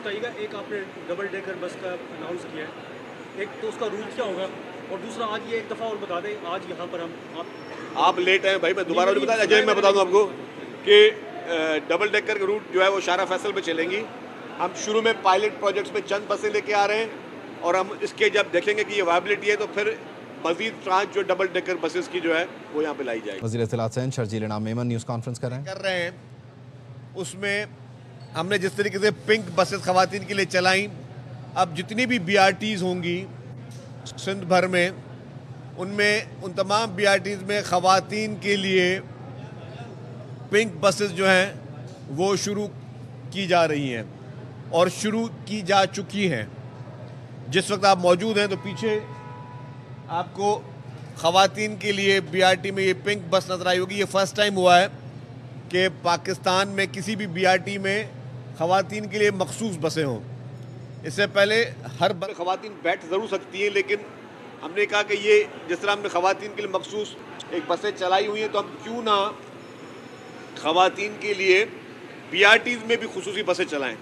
बताइएगा, एक आपने डबल डेकर बस का अनाउंस किया है, एक तो उसका रूल क्या होगा, और दूसरा आज ये एक दफ़ा और बता दें, आज यहाँ पर हम आप लेट हैं भाई, मैं दोबारा नहीं बता, अजय मैं बता दूं आपको कि डबल डेकर का रूट जो है वो शारा फैसल पे चलेंगी। हम शुरू में पायलट प्रोजेक्ट्स में चंद बसें लेके आ रहे हैं, और हम इसके जब देखेंगे कि ये वायबिलिटी है तो फिर मजीद ट्रांच जो डबल डेकर बसेस की जो है वो यहाँ पे लाई जाएगी। वज़ीर इत्तलात सिंध शर्जील इनाम मेमन न्यूज़ कॉन्फ्रेंस कर रहे हैं। उसमें हमने जिस तरीके से पिंक बसेस खवातीन के लिए चलाई, अब जितनी भी BRTs होंगी सिंध भर में, उनमें उन तमाम BRTs में खवातीन के लिए पिंक बसेस जो हैं वो शुरू की जा रही हैं और शुरू की जा चुकी हैं। जिस वक्त आप मौजूद हैं तो पीछे आपको खवातीन के लिए BRT में ये पिंक बस नजर आई होगी। ये फर्स्ट टाइम हुआ है कि पाकिस्तान में किसी भी BRT में खवातीन के लिए मखसूस बसें हों। इससे पहले हर खवातीन बैठ ज़रूर सकती हैं, लेकिन हमने कहा कि ये जिस तरह हमने खवातीन के लिए मखसूस एक बसें चलाई हुई हैं, तो हम क्यों ना खवातीन के लिए BRTs में भी खुसूसी बसें चलाएं।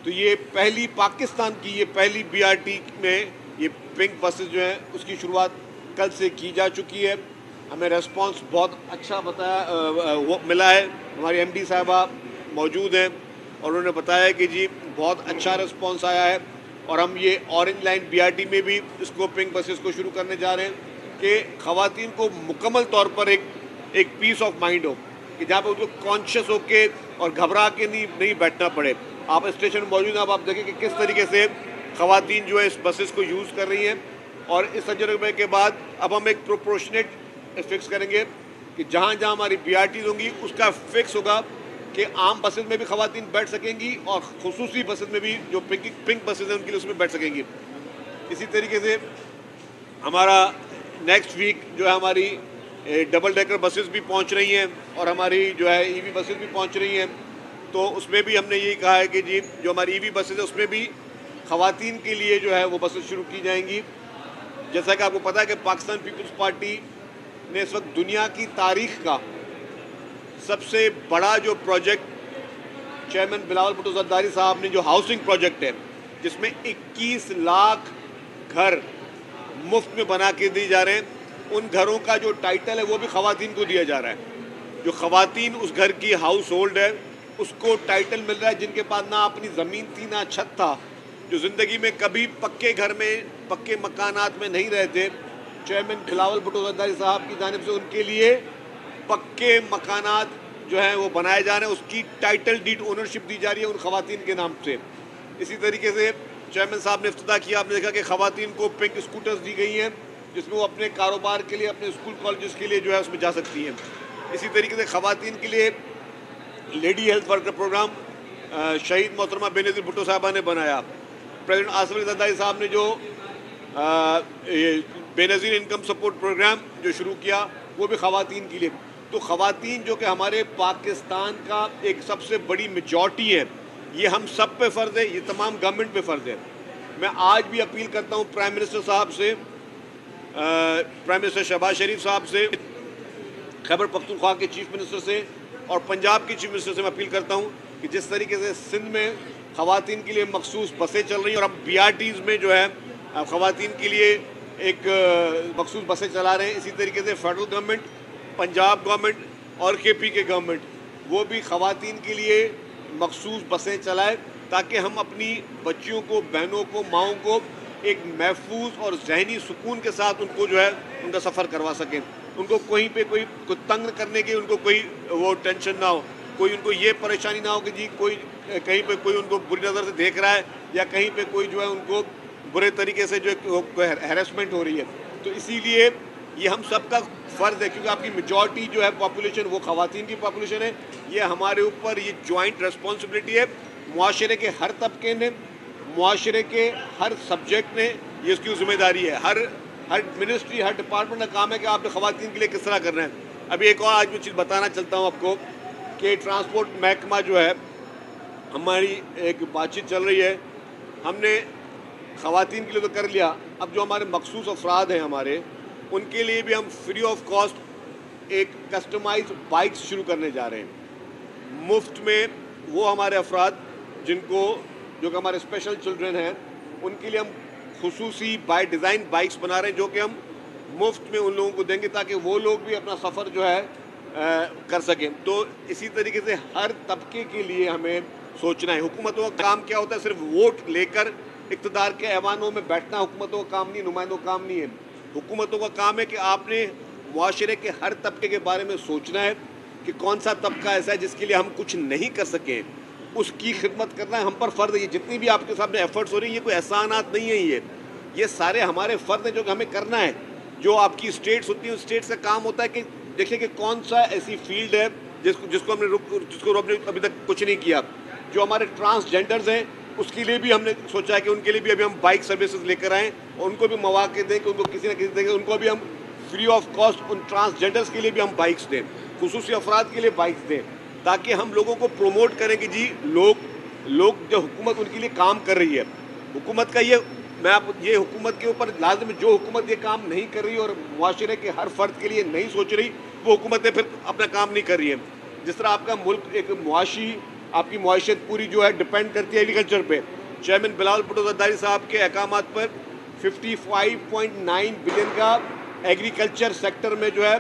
तो ये पहली पाकिस्तान की ये पहली BRT में ये पिंक बसेस जो हैं उसकी शुरुआत कल से की जा चुकी है। हमें रेस्पॉन्स बहुत अच्छा वो मिला है। हमारी MD साहबा मौजूद हैं और उन्होंने बताया कि जी बहुत अच्छा रेस्पॉन्स आया है, और हम ये ऑरेंज लाइन BRT में भी इसको पिंक बसेस को शुरू करने जा रहे हैं कि ख़वातीन को मुकम्मल तौर पर एक पीस ऑफ माइंड हो, कि जहाँ पर उनको कॉन्शियस होके और घबरा के नहीं बैठना पड़े। आप स्टेशन मौजूद हैं, आप देखें कि किस तरीके से ख़वातीन जो है इस बसेस को यूज़ कर रही हैं। और इस तजुर्बे के बाद अब हम एक प्रोपोर्शनेट फिक्स करेंगे कि जहाँ जहाँ हमारी BRTs होंगी उसका फिक्स होगा कि आम बसेस में भी ख़वातीन बैठ सकेंगी और खुसूसी बसेस में भी जो पिंक बसेस हैं उनके लिए उसमें बैठ सकेंगी। इसी तरीके से हमारा नेक्स्ट वीक जो है हमारी डबल डेकर बसेस भी पहुंच रही हैं और हमारी जो है EV बसेस भी पहुंच रही हैं। तो उसमें भी हमने यही कहा है कि जी जो हमारी EV बसेस है उसमें भी ख़वातीन के लिए जो है वो बसेस शुरू की जाएंगी। जैसा कि आपको पता है कि पाकिस्तान पीपल्स पार्टी ने इस वक्त दुनिया की तारीख का सबसे बड़ा जो प्रोजेक्ट चेयरमैन बिलावल भुट्टो ज़रदारी साहब ने जो हाउसिंग प्रोजेक्ट है, जिसमें 21 लाख घर मुफ्त में बना के दिए जा रहे हैं, उन घरों का जो टाइटल है वो भी ख़वातीन को दिया जा रहा है। जो ख़वातीन उस घर की हाउस होल्ड है उसको टाइटल मिल रहा है, जिनके पास ना अपनी ज़मीन थी ना छत था, जो ज़िंदगी में कभी पक्के घर में पक्के मकानात में नहीं रहते। चेयरमैन बिलावल भुट्टो ज़रदारी साहब की जानिब से उनके लिए पक्के मकानात जो हैं वो बनाए जा रहे हैं, उसकी टाइटल डीड ओनरशिप दी जा रही है उन ख़वातीन के नाम से। इसी तरीके से चेयरमैन साहब ने इफ्तिताह किया, आपने देखा कि ख़वातीन को पिंक स्कूटर्स दी गई हैं जिसमें वो अपने कारोबार के लिए अपने स्कूल कॉलेजेस के लिए जो है उसमें जा सकती हैं। इसी तरीके से ख़वातीन के लिए लेडी हेल्थ वर्कर प्रोग्राम शहीद मोहतरमा बेनज़ीर भुट्टो साहबा ने बनाया। प्रेसिडेंट आसिफ अली ज़रदारी साहब ने जो बेनज़ीर इनकम सपोर्ट प्रोग्राम जो शुरू किया वो भी ख़वातीन के लिए। तो ख़वातीन जो कि हमारे पाकिस्तान का एक सबसे बड़ी मेजॉरिटी है, ये हम सब पे फ़र्ज़ है, ये तमाम गवर्नमेंट पे फ़र्ज़ है। मैं आज भी अपील करता हूँ प्राइम मिनिस्टर साहब से, प्राइम मिनिस्टर शहबाज शरीफ साहब से, खैबर पख्तूनख्वा के चीफ मिनिस्टर से और पंजाब के चीफ मिनिस्टर से मैं अपील करता हूँ कि जिस तरीके से सिंध में ख़वातीन के लिए मखसूस बसें चल रही हैं और अब BRTs में जो है ख़वातीन के लिए एक मखसूस बसें चला रहे हैं, इसी तरीके से फेडरल गवर्नमेंट, पंजाब गवर्नमेंट और KP के गवर्नमेंट वो भी ख़वातीन के लिए मखसूस बसें चलाए, ताकि हम अपनी बच्चियों को, बहनों को, माओं को एक महफूज और जहनी सुकून के साथ उनको जो है उनका सफ़र करवा सकें। उनको कहीं पे कोई तंग करने की उनको कोई वो टेंशन ना हो, कोई उनको ये परेशानी ना हो कि जी कोई कहीं पे कोई उनको बुरी नज़र से देख रहा है या कहीं पे कोई जो है उनको बुरे तरीके से जो हैरेसमेंट हो रही है। तो इसीलिए ये हम सबका फ़र्ज़ है, क्योंकि आपकी मेजॉरिटी जो है पॉपुलेशन वो ख़वातीन की पॉपुलेशन है। ये हमारे ऊपर ये जॉइंट रेस्पॉन्सिबिलिटी है। मुआशरे के हर तबके ने, मुआशरे के हर सब्जेक्ट ने ये इसकी ज़िम्मेदारी है। हर मिनिस्ट्री, हर डिपार्टमेंट का काम है कि आपने ख़वातीन के लिए किस तरह करना है। अभी एक और आज मैं चीज़ बताना चलता हूँ आपको कि ट्रांसपोर्ट महकमा जो है, हमारी एक बातचीत चल रही है, हमने ख़वातीन के लिए तो कर लिया, अब जो हमारे मखसूस अफराद हैं हमारे, उनके लिए भी हम फ्री ऑफ कॉस्ट एक कस्टमाइज्ड बाइक्स शुरू करने जा रहे हैं। मुफ्त में वो हमारे अफराद जिनको जो कि हमारे स्पेशल चिल्ड्रन हैं, उनके लिए हम खुसूसी बाय डिज़ाइन बाइक्स बना रहे हैं, जो कि हम मुफ्त में उन लोगों को देंगे ताकि वो लोग भी अपना सफ़र जो है कर सकें। तो इसी तरीके से हर तबके के लिए हमें सोचना है। हुकूमतों का काम क्या होता है? सिर्फ वोट लेकर इक़्तिदार के ऐवानों में बैठना हुकूमतों का काम नहीं, नुमाइंदों का काम नहीं है। हुकूमतों का काम है कि आपने मुआशरे के हर तबके के बारे में सोचना है कि कौन सा तबका ऐसा है जिसके लिए हम कुछ नहीं कर सकें, उसकी खिदमत करना है हम पर फ़र्ज़ है। ये जितनी भी आपके सामने एफर्ट्स हो रही हैं, ये कोई एहसानात नहीं है, ये सारे हमारे फ़र्ज़ हैं जो कि हमें करना है। जो आपकी स्टेट्स होती हैं, उस स्टेट्स का काम होता है कि देखिए कि कौन सा ऐसी फील्ड है जिसको हमने अभी तक कुछ नहीं किया। जो हमारे ट्रांसजेंडर्स हैं, उसके लिए भी हमने सोचा है कि उनके लिए भी अभी हम बाइक सर्विसेज लेकर आएँ और उनको भी मौके दें कि उनको किसी न किसी देंगे, उनको भी हम फ्री ऑफ कॉस्ट उन ट्रांसजेंडर्स के लिए भी हम बाइक्स दें, खुसूसी अफराद के लिए बाइक्स दें, ताकि हम लोगों को प्रोमोट करें कि जी लोग जो हुकूमत उनके लिए काम कर रही है। हुकूमत का ये हुकूमत के ऊपर लाजिम, जो हुकूमत ये काम नहीं कर रही और मुआशरे के हर फ़र्द के लिए नहीं सोच रही, वो हुकूमतें फिर अपना काम नहीं कर रही है। जिस तरह आपका मुल्क एक मुआशी, आपकी मुआशत पूरी जो है डिपेंड करती है एग्रीकल्चर पे। चेयरमैन बिलावल भुट्टो ज़रदारी साहब के अहकामात पर 55.9 बिलियन का एग्रीकल्चर सेक्टर में जो है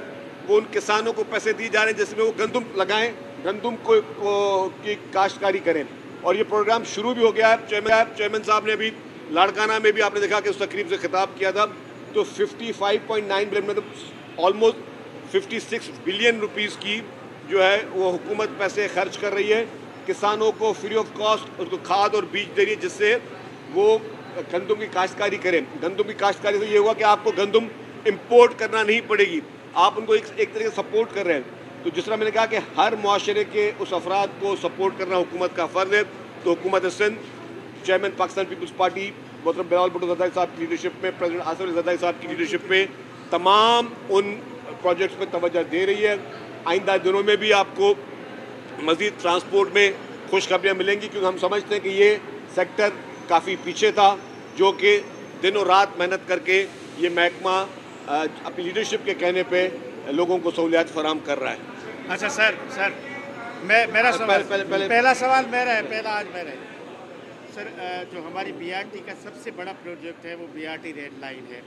वो उन किसानों को पैसे दिए जा रहे हैं जिसमें वो गंदम लगाएं, गंदम की काश्तकारी करें। और ये प्रोग्राम शुरू भी हो गया है। चेयरमैन साहब ने अभी लाड़काना में भी आपने देखा कि उस तकरीब से खिताब किया था, तो 55.9 बिलियन मतलब ऑलमोस्ट 56 बिलियन रुपीज़ की जो है वो हुकूमत पैसे खर्च कर रही है, किसानों को फ्री ऑफ कॉस्ट उसको खाद और बीज दे रही है, जिससे वो गंदम की काश्तकारी करें। गंदम की काश्तकारी से ये हुआ कि आपको गंदम इम्पोर्ट करना नहीं पड़ेगी, आप उनको एक तरीके से सपोर्ट कर रहे हैं। तो जिस तरह मैंने कहा कि हर मुआशरे के उस अफराद को सपोर्ट करना हुकूमत का फ़र्ज़ है, तो हुकूमत Sindh, chairman Pakistan Peoples Party मोहतरम बिलावल भुट्टो ज़रदारी साहब की लीडरशिप में, प्रेसिडेंट आसिफ अली ज़रदारी साहब की लीडरशिप में तमाम उन प्रोजेक्ट्स पर तवज्जो दे रही है। आइंदा दिनों में भी आपको मज़ीद ट्रांसपोर्ट में खुशखबरियाँ मिलेंगी, क्योंकि हम समझते हैं कि ये सेक्टर काफ़ी पीछे था, जो कि दिनों रात मेहनत करके ये महकमा अपनी लीडरशिप के कहने पे लोगों को सहूलियात फराहम कर रहा है। अच्छा सर मेरा सवाल पहला सवाल मेरा है सर, जो हमारी बीआरटी का सबसे बड़ा प्रोजेक्ट है वो बीआरटी रेड लाइन है,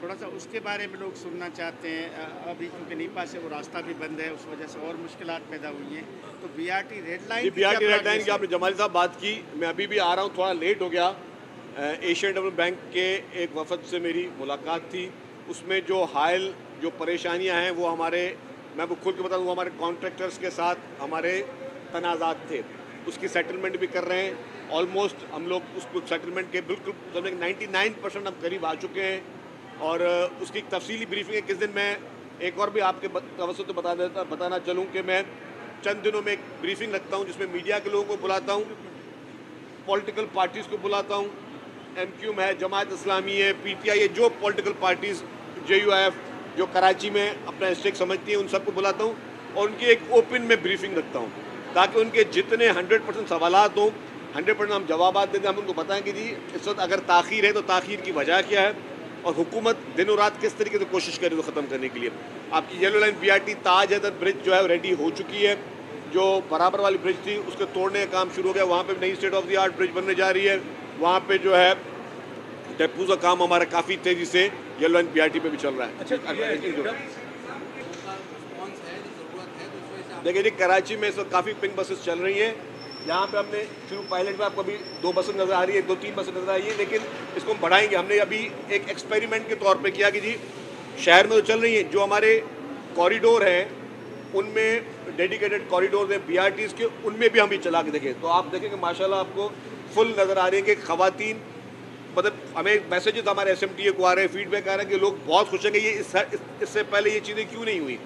थोड़ा सा उसके बारे में लोग सुनना चाहते हैं। अभी क्योंकि नीपा से वो रास्ता भी बंद है, उस वजह से और मुश्किलात पैदा हुई हैं, तो बीआरटी रेड लाइन की आपने जमाली साहब बात की, मैं अभी भी आ रहा हूँ, थोड़ा लेट हो गया। एशियन डेवलपमेंट बैंक के एक वफद से मेरी मुलाकात थी, उसमें जो हायल जो परेशानियां हैं वो मैं वो खुद के बता दूँ, वो हमारे कॉन्ट्रैक्टर्स के साथ हमारे तनाज़ात थे, उसकी सेटलमेंट भी कर रहे हैं। ऑलमोस्ट हम लोग उसको सेटलमेंट के बिल्कुल समझे 99% हम करीब आ चुके हैं, और उसकी एक तफसीली ब्रीफिंग है। किस दिन मैं एक और भी आपके तवज्जुह से बताना चलूँ कि मैं चंद दिनों में एक ब्रीफिंग रखता हूँ जिसमें मीडिया के लोगों को बुलाता हूँ, पॉलिटिकल पार्टीज़ को बुलाता हूँ, MQM है, जमात इस्लामी है, PTI है, जो पॉलिटिकल पार्टीज़, JUIF जो कराची में अपना स्टेक समझती हैं, उन सबको बुलाता हूँ और उनकी एक ओपन में ब्रीफिंग रखता हूँ, ताकि उनके जितने 100% सवालात हों, 100% हम जवाब देते हैं। हम उनको बताएं कि जी इस वक्त अगर ताख़ीर है तो ताख़ीर की वजह क्या है, और हुकूमत दिनों रात किस तरीके से कोशिश करे तो ख़त्म करने के लिए। आपकी येलो लाइन BRT ताज हैदर ब्रिज जो है रेडी हो चुकी है, जो बराबर वाली ब्रिज थी उसके तोड़ने का काम शुरू हो गया, वहाँ पे नई state of the art bridge बनने जा रही है। वहाँ पे जो है डेपू का काम हमारा काफ़ी तेज़ी से येलो लाइन BRT पे भी चल रहा है। देखिए जी, कराची में इस वक्त काफ़ी पिंक बसेस चल रही हैं। यहाँ पे हमने शुरू पायलट में आपको अभी 2 बसें नज़र आ रही है, 2-3 बसें नज़र आ रही है, लेकिन इसको हम बढ़ाएंगे। हमने अभी एक एक्सपेरिमेंट के तौर पे किया कि जी शहर में तो चल रही हैं, जो हमारे कॉरिडोर हैं उनमें डेडिकेटेड कॉरिडोर हैं BRTs के, उनमें भी हम ये चला के देखें। तो आप देखेंगे माशाल्लाह आपको फुल नज़र आ रही है कि ख़वातीन, मतलब हमें मैसेजेस हमारे SMTA को आ रहे हैं, फीडबैक आ रहा है कि लोग बहुत खुश हैं कि ये इससे पहले ये चीज़ें क्यों नहीं हुई।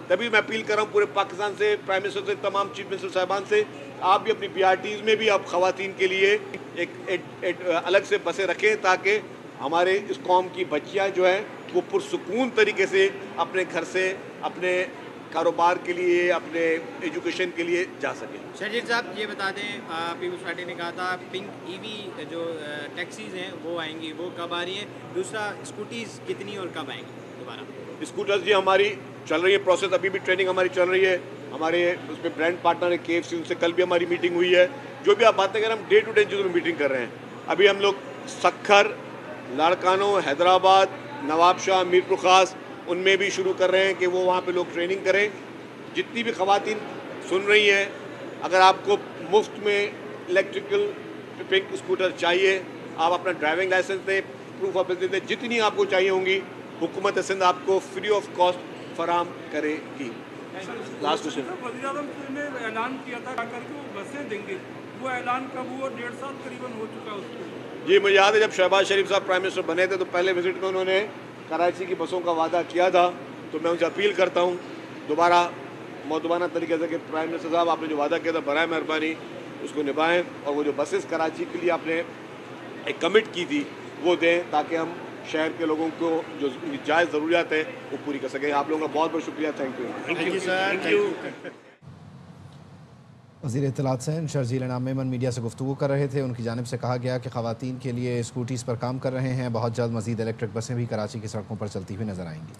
तभी मैं अपील कर रहा हूँ पूरे पाकिस्तान से, प्राइम मिनिस्टर से, तमाम चीफ मिनिस्टर साहबान से, आप भी अपनी BRTs में भी आप ख़वातीन के लिए एक अलग से बसें रखें, ताकि हमारे इस कौम की बच्चियाँ जो हैं वो पुरसुकून तरीके से अपने घर से अपने कारोबार के लिए, अपने एजुकेशन के लिए जा सकें। शर्जील साहब ये बता दें, पीपल्स पार्टी ने कहा था पिंक EV जो टैक्सीज़ हैं वो आएंगी, वो कब आ रही हैं? दूसरा, स्कूटीज़ कितनी और कब आएंगी दोबारा? स्कूटर्स जी हमारी चल रही है प्रोसेस, अभी भी ट्रेनिंग हमारी चल रही है। हमारे उसमें ब्रांड पार्टनर है KFC, उनसे कल भी हमारी मीटिंग हुई है। जो भी आप बातें कर रहे हैं, हम डे टू डे चीज़ों में मीटिंग कर रहे हैं। अभी हम लोग सक्खर, लाड़कानो, हैदराबाद, नवाबशाह, मीरपुर खास, उनमें भी शुरू कर रहे हैं कि वो वहाँ पे लोग ट्रेनिंग करें। जितनी भी ख़वातीन सुन रही हैं, अगर आपको मुफ्त में इलेक्ट्रिकल पिंक स्कूटर चाहिए, आप अपना ड्राइविंग लाइसेंस दें, प्रूफ ऑफ एड्रेस दें, जितनी आपको चाहिए होंगी हुकूमत सिंध आपको फ्री ऑफ कॉस्ट फराम करेगी। Last question. वज़ीर-ए-आज़म ने ऐलान किया था करके वो बसें देंगे, वो ऐलान कब हुआ? 1.5 साल करीबन हो चुका है उसको। जी, मुझे याद है जब शहबाज शरीफ साहब प्राइम मिनिस्टर बने थे तो पहले विजिट में उन्होंने कराची की बसों का वादा किया था। तो मैं उनसे अपील करता हूँ दोबारा मौदबाना तरीके से कि प्राइम मिनिस्टर साहब, आपने जो वादा किया था बराए मेहरबानी उसको निभाएं, और वो जो बसेस कराची के लिए आपने एक कमिट की थी वो दें, ताकि हम शहर के लोगों को जो जायज़ ज़रूरियात है वो पूरी कर सकें। आप लोगों का बहुत बहुत शुक्रिया। Thank you sir, thank you. वज़ीर इत्तलात सैन शर्जील इनाम मेमन मीडिया से गुफ्तगू कर रहे थे। उनकी जानिब से कहा गया कि ख़वातीन के लिए स्कूटीज़ पर काम कर रहे हैं। बहुत जल्द मज़ीद इलेक्ट्रिक बसें भी कराची की सड़कों पर चलती हुई नज़र आएंगी।